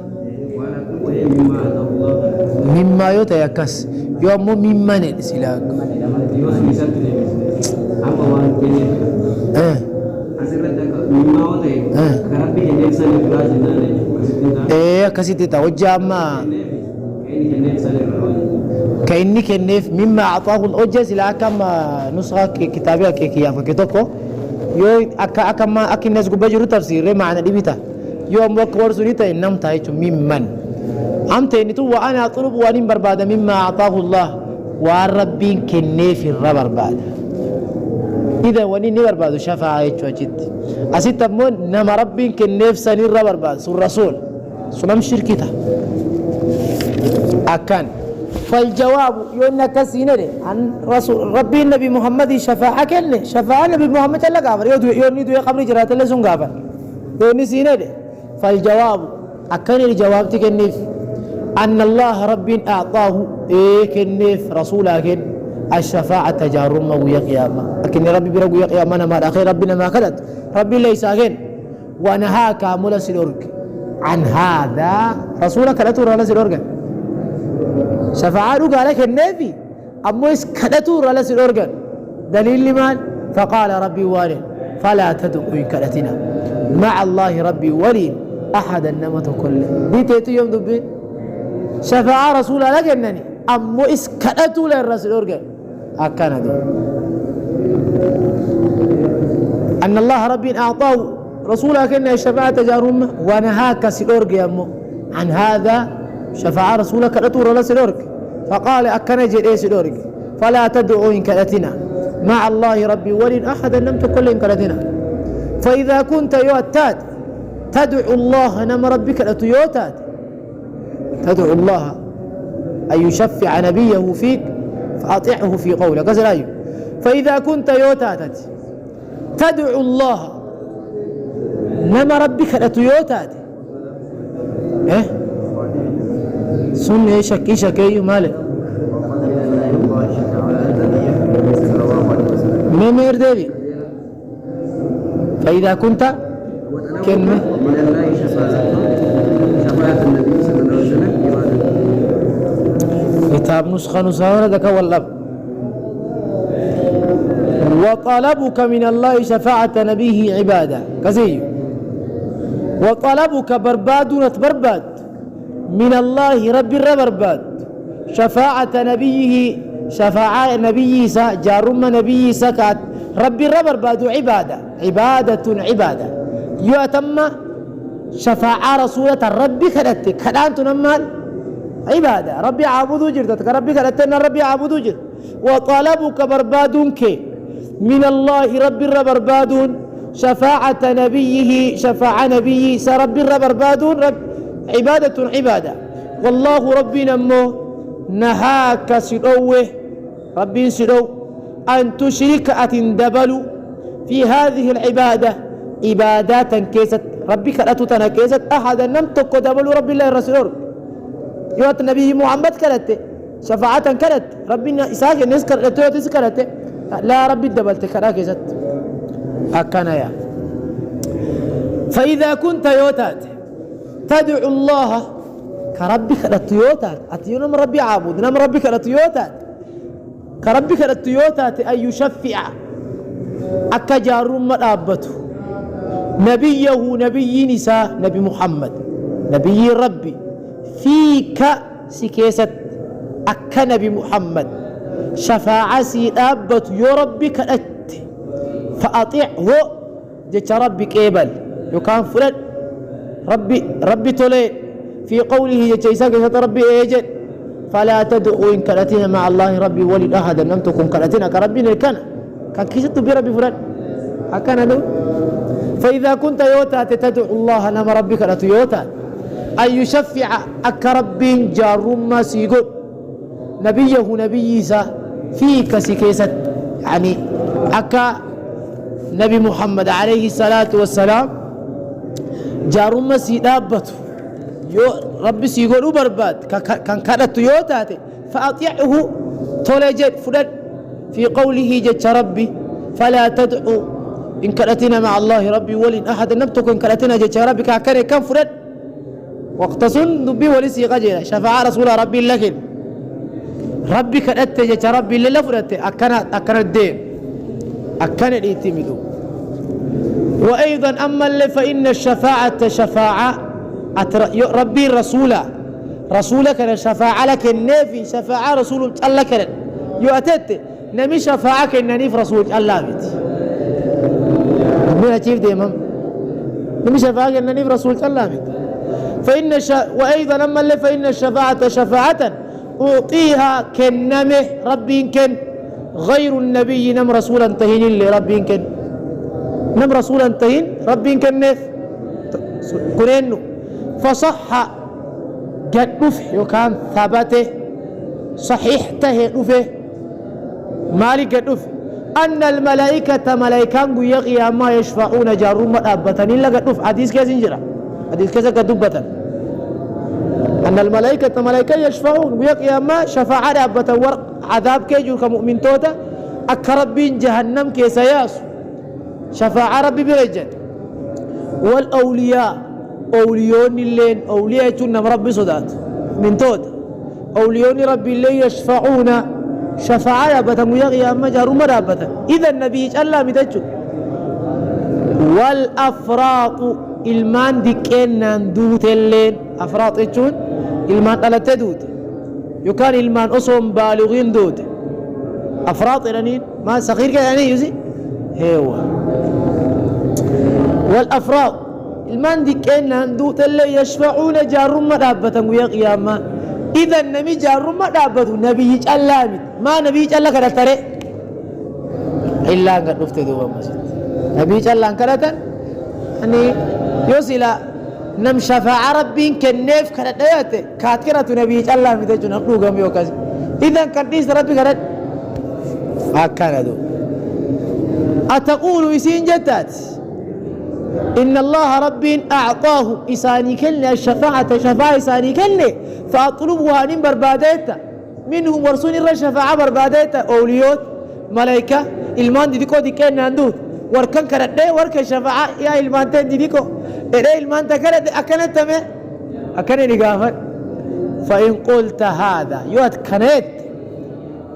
مما يوتاي كاس يوم مما نسيلاك إيه كسيتي توجه ما كأني كنف مما أعطاه الأوجز إلى كم نسخة كتابية كيا فكتوكو يو أكما أكين ناس قبجرو تفسير معنى دبيتا يوم وقور سوريتا إنهم تايتو ممن أم تينتو وأنا أطلب وأنا بربادة مما أعطاه الله والربين كنف الرب برباد إذا وني برباد شفاعة يتوجد أسيت مون نما ربين كنف سني الرب برباد سور رسول سنم شركته أكان فالجواب يقولنا كسينة عن رسول ربي النبي محمد شفاعة كله شفاعة النبي محمد الله قابر يوني دو قبر جرات الله سون قابر يوني سينة فالجواب أكن الجواب تكنيف أن الله ربي أعطاه إيه كنيف رسول أكن الشفاعة تجارم ويا قيامة أكن ربي برجو يا قيامة أنا ما أخي ربنا ما كذب ربي ليس أكن ونهاك ملا سلورك عن هذا رسولك لا ترى لا سلورك شفاعة قال لك النبي أموس كدتور على الأورجان دليل لمن فقال ربي والي فلا تدعوا كلتنا مع الله ربي ولي أحد النمط كله بيتيت يوم دبين شفاعة رسول لك إنني أموس كدتور على الأورجان أكان هذا أن الله ربي أعطاه رسولك إن الشفاعة تجارم ونهاك سلورجان عن هذا شفاعة رسولك أطور ولا سلورك فقال أكنج إيه سلورك فلا تدعوا إن كلتنا مع الله ربي ولي أحدا لم تكن إن كلتنا فإذا كنت يؤتاد تدعو الله نما ربك الأتيوتات تدعو الله أن يشفع نبيه فيك فأطيعه في قوله كذا رأيه فإذا كنت يؤتاد تدعو الله نما ربك الأتيوتات إيه سن شكي شكي مالك مير ديبي فإذا كنت كلمة من الله شفاعة النبي صلى الله عليه وسلم كتاب نسخة ذاك والله وطلبك من الله شفاعة نبيه عبادة كزي وطلبك برباد برباد من الله رب الربرباد شفاعة نبيه شفاعة نبيه جارم نبيه سكات رب الربرباد عبادة يؤتم شفاعة رسولة ربي كدتك كدانت نمال عبادة ربي عابدو جرتك ربي كدتنا ربي عابدو جر وطلبك بربادك من الله رب الربربادون شفاعة نبيه شفاعة نبيه سرب الربربادون رب عبادة عبادة والله ربنا مو نهاك سدوه ربي سدو أن تشرك أتندبلوا في هذه العبادة عبادات كيست ربك لا تتنكيست أحدا نم تقدبلوا رب الله الرسول يوات النبي محمد كانت شفاعة كانت ربنا إساق نسكر لتوت كانت لا ربي دبلت كراكيست أكنا يا فإذا كنت يوتات تدعو الله كربك لتيوتات أتينا من ربي عابد نم ربك لتيوتات كربك لتيوتات أن يشفع أكجار مدابته نبيه نبي نساء نبي محمد نبي ربي فيك سكيست أكا نبي محمد شفاعة سيدابت يا ربي كأت فأطيعه جت ربي كيبل يكان فرد ربي تولي في قوله جيساك ربي ايجد فلا تدعوا إن كلتنا مع الله ربي ولد أحدا لم تكن كلتنا كربي كان كيست بربي فرد هكذا نو فإذا كنت يوتا تدعو الله نما ربك لتيوتا أن يشفع أكرب جار ما سيقول نبيه نبي عيسى فيك سكيست يعني أكا نبي محمد عليه الصلاة والسلام جار ما سيدابته يو ربي سيقول برباد كان كانت يوتا فأطيعه تولجت فرد في قوله جت ربي فلا تدعو إن كلتنا مع الله ربي ولن أحد نبتك إن كلتنا جت ربي كأكره كم فرد واقتصن دبي ولسي قجرة شفاعة رسول ربي لكن ربي كلت جت ربي للا فرد أكنا الدين أكنا الإتمدو وأيضا أما اللي فإن الشفاعة شفاعة ربي رسولك شفاعة لك النافي شفاعة رسول الله كن يؤتت نمي شفاعة إنني في رسول الله بيت من أجيب ديما نمي شفاعة إنني في رسول الله بيت وأيضا أما اللي فإن الشفاعة شفاعة أعطيها كنمه ربي كن غير النبي نم رسولا تهين اللي ربي كن نم رسولا تهين ربي كن نف كنينو فصح قد نفح وكان ثبته صحيح تهي مالك قد نفح أن الملائكة ملائكان قيا ما يشفعون جارون مدابتن إلا قد نفح حديث كيس انجرا حديث كيس قد دبتن أن الملائكة ملائكة يشفعون قيا ما شفاعة دابتن ورق عذاب كيجور كمؤمن توتا أكرب بين جهنم كيس ياسو شفاعة ربي برجل والأولياء أوليون اللين أولياء جنم ربي صدات من توت أوليون ربي اللين يشفعون شفاعة يابتا ميغي أما جارو مرابتا إذا النبي الله متجو والأفراط ilmaan diqqeennaan duutelleen afraat jechuun ilmaan dhalatte duute yookaan ilmaan osoo hin baaligiin duute afraat jedhaniin maal saqiir jedhanii yusi heewa والأفراط ilmaan diqqeennaan duutellee yashfacuuna jaarrumma dhaabbatan guyyaa qiyaamaa idan nami jaarrumma dhaabbatu nabiyyi callaa miti maa nabiyyi calla kadhatare illaan gad dhufte duuba masit nabiyyi callaan kadhatan ani يوصل نم شفاعة ربي كنيف كانت دياته كاتكرة نبي الله متجون أقول قام يوكاز إذا كنيس ربي كانت هكذا دو أتقول يسين جتات إن الله ربي أعطاه إساني كلني الشفاعة شفاعة إساني كلني فأطلبها نم برباديتا منهم ورسول الشفاعة برباديتا أوليوت ملائكة المان دي كو دي كان ندود وركن كانت دي وركن شفاعة يا المان تن دي كو إيه المان تكرت أكنت تمه أكنت نقافت فإن قلت هذا يوت كنت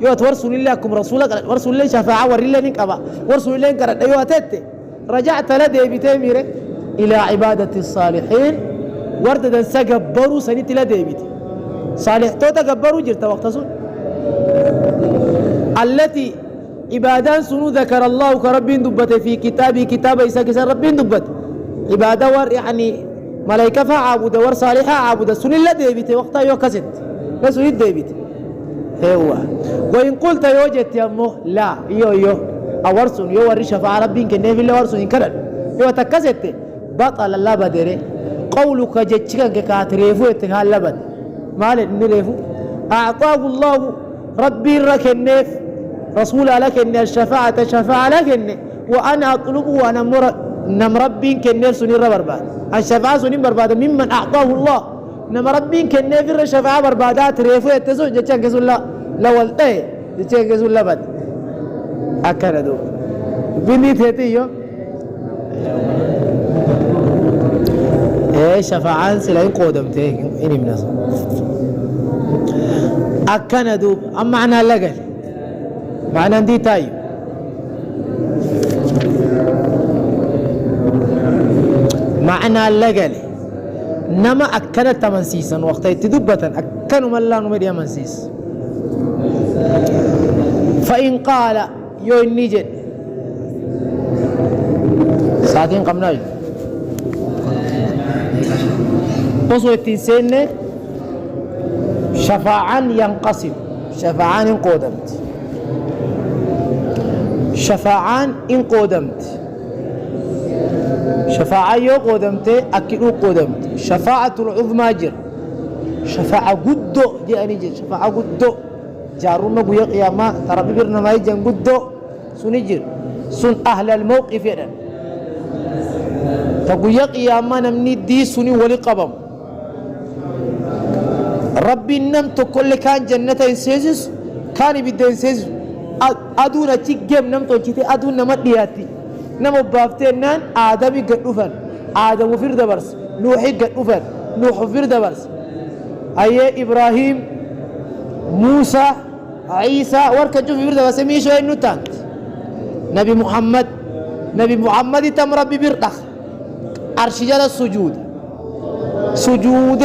يوت ورسول الله كم رسولك ورسول الله شفاعة ورسول الله نكبا ورسول الله كرت يوتت رجعت لدي بتميره إلى عبادة الصالحين ورد سجبروا سنت لدي بيت صالح توتا جبروا جرت وقت سن التي عبادان سنو ذكر الله كرب دبت في كتابه كتاب إساء رب دبت عبادة ور يعني ملائكة فعبد ور صالحة عبد سن الله ديبت وقتها يوكست بس يد ديبت هو وإن قلت يوجد يا أمه لا يو أورسون يو وري شفاعة ربين كنه في الله ورسون كرر يو تكسرت بطل الله بدره قولك جتشك كاتريفو يتقال لبد مال نريفو أعطاه الله ربي ركنف رسول لك إن الشفاعة شفاعة لك وأنا أطلب وأنا نم ربي كنف سنير برباد الشفاعة سنير برباد ممن أعطاه الله نم ربي كنف الشفاعة بربادات ريفو يتسو جتشك كسول لو التاي جتشك كسول لبد أكنا دو بني تهتيو إيه شفاعة سلاين قدم تيجي إني من أصل أكنا دوب أما معنى لقل معنى دي تايو معنى لقل نما أكنا تمنسيسا وقت يتدبة أكنا ملا نمدي منسيس فإن قال يو النجد ساكن قمناج قصوة التنسين شفاعا ينقسم شفاعان إن قدمت شفاعان إن قدمت شفاعة يو قدمت أكيدو قدمت شفاعة العظمى جر شفاعة قدو جاني جر شفاعة قدو جارونا بيا قيامة ترى بيرنا ما يجن قدو سنجر سن أهل الموقف يدن تقول قيامة نمني دي سني ولي قبم ربي نمت كل كان جنة إنسيس كان بده إنسيس أدونا تيجم نمت وجيتي أدونا ما دياتي نمو بافتنان آدمي قدوفن آدم وفير دبرس نوحي قدوفن نوح وفير دبرس أيه إبراهيم موسى عيسى وركجو فير دبرس ميشو إنو تانت نبي محمد تم ربي بيرتخ عرش جل السجود سجود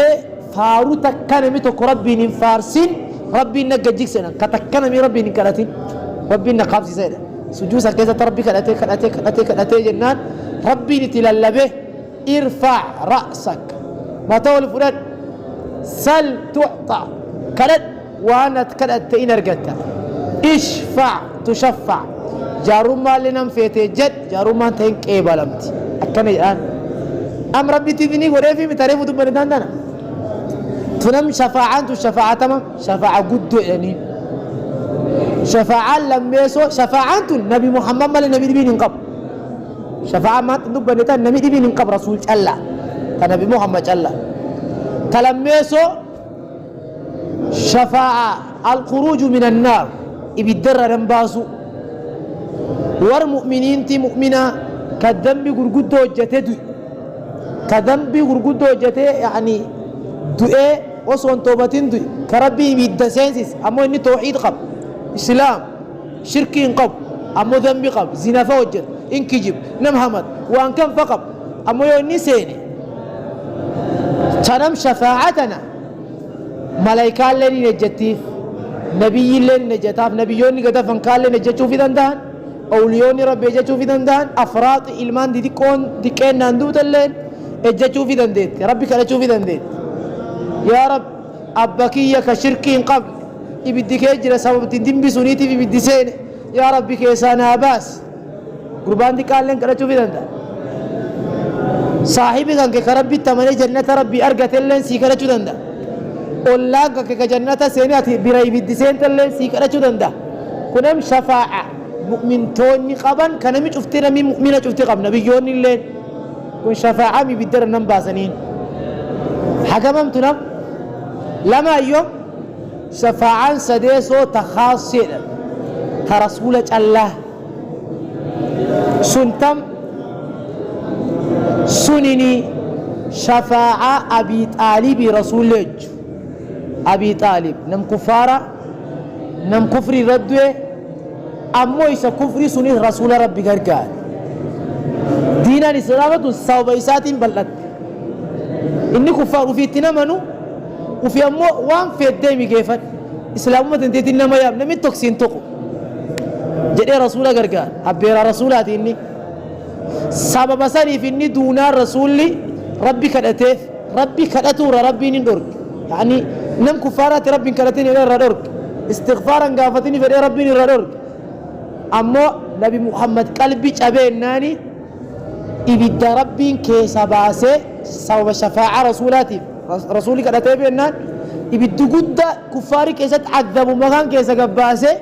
فارو تكنمي تو ربي نفارسين ربي نجيك سنة كتكنمي ربي نكرتين ربي نقابس سنة سجود سكيزة ربي كنأتي جنان ربي نتلالبه ارفع رأسك ما تقول فلان سل تعطى كنت وانا كنت إنرجتا اشفع تشفع جاروما لنم فيتي جد جاروما تنك ايه بالمتي أكني الآن أم ربي تدني وريفي متعرفوا دبنا دانا تنم شفاعة شفاعة تمام شفاعة قد يعني شفاعة لم يسو شفاعة النبي محمد ما النبي دبين قبل شفاعة ما تدب نتا النبي دبين قبل رسول الله كنبي محمد الله كلام يسو شفاعة الخروج من النار يبدر رمباسو والمؤمنين تي مؤمنة كذنب غرغدو جتدو كذنب غرغدو جتة يعني دعاء وصون توبتين دعاء كربي بيدسنسس أمو إني توحيد قب إسلام شركين قب أمو ذنب قب زنا فوجد إنكجب نمهمت وأن كم فقب أمو إني سيني تنم شفاعتنا ملائكة لين نجتيف نبي لين نجتاف نبيون نجتاف كان لين نجتشو في دندان أوليون ربي نجتشو في دندان أفراد إلمان دي كون دي كين نندو تلين نجتشو في دنديت ربي كلا تشوف في دنديت يا رب أبكية كشركين قبل يبديك يجري سبب تندم بسنيتي في بديسين يا ربي كيسانا باس قربان دي قال لين كلا تشوف في دندان صاحبي كان كربي تمني جنة ربي أرجع تلين سيكلا تشوف دندان الله كجنة سينات براي بديسين تلين سيكلا تشوف دندان كنم شفاعة مؤمن توني قبل كنم شفتنا من مؤمنة شفتي قبل نبيون اللين كن شفاعة مي بدر نم باسنين حكمم تنم لما يوم شفاعة سديسو تخاصيل كرسولة الله سنتم سنني شفاعة أبي طالب رسول أبي طالب نم كفارة نم كفر ردوه أمو إسا كفري سنه رسول ربي غرقال دينا الإسلامة سوبيسات بلد إني كفار وفي تنمنو وفي أمو وان في الدين كيفت إسلامة تنتهي نما ياب نمي توكسين توكو جدي رسول غرقال أبيرا رسولات إني سبب سني في إني دونا رسولي ربي كدتيف ربي كدتور ربي ندرك يعني نم كفارات ربي كدتين إلى ردرك استغفارا قافتني في ربي ندرك أمو نبي محمد قلبي جبيناني إبدا ربين كيسا باسي سوف شفاعة رسولك أتبينان إبدا قد كفاري كيسا تعذبوا مغان كيسا قباسي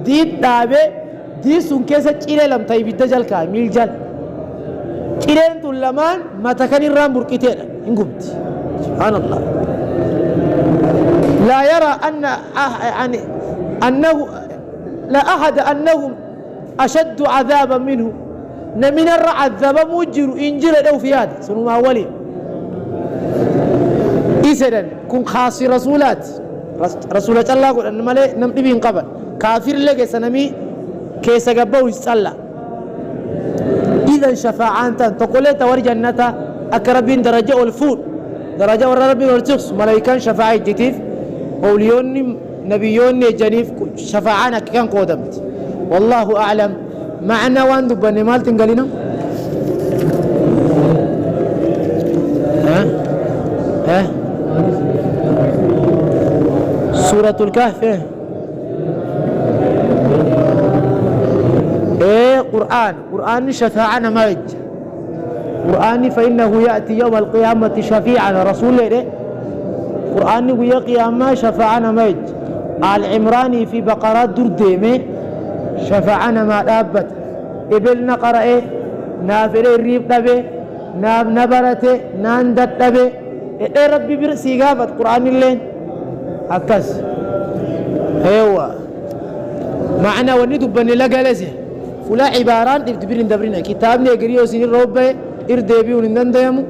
ديد دابي دي سن كيسا چيلي لم تيبدا جل كامل جل چيلين تلمان ما تكني الرام بركتين انقمت سبحان الله لا يرى يعني أنه لا أحد أنهم أشد عذابا منه نمن العذاب مجر إنجل له في هذا سنو ما ولي إذن كن خاص رسولات رسولة الله قل أن ملي نمتي بين قبل كافر لك سنمي كيس قبو يسأل إذن شفاعان تقول تور جنة أقربين درجة والفول درجة والربين والتخص ملايكان شفاعي جتيف أوليوني نبيوني جنيف شفاعانا كان قدمت والله أعلم معنا وان دبني مال تنقلنا ها سورة الكهف قرآن شفاعنا ما يج قرآن فإنه يأتي يوم القيامة شفيعا رسول الله قرآن يا قيامة شفاعنا ما يج آل عمراني في بقرات درديمه شفاعنا ما دابت إبلنا قرأه نافر الريب دبه ناب نبرته ناندت دبه إيه ربي برسي قافت قرآن اللين أكس ايوه معنا وندو بني لقلسه فلا عباران تبتبرين دبرين كتابني يقريو سنين ربه إردبيو ننديمو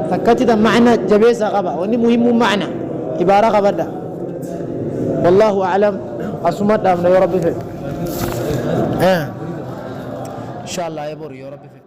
فكتت معنا جبيسة قبا وني مهم معنا عبارة قبدا والله أعلم أسمت أمنا يا ربي فيه إن شاء الله يبور يا ربي فيه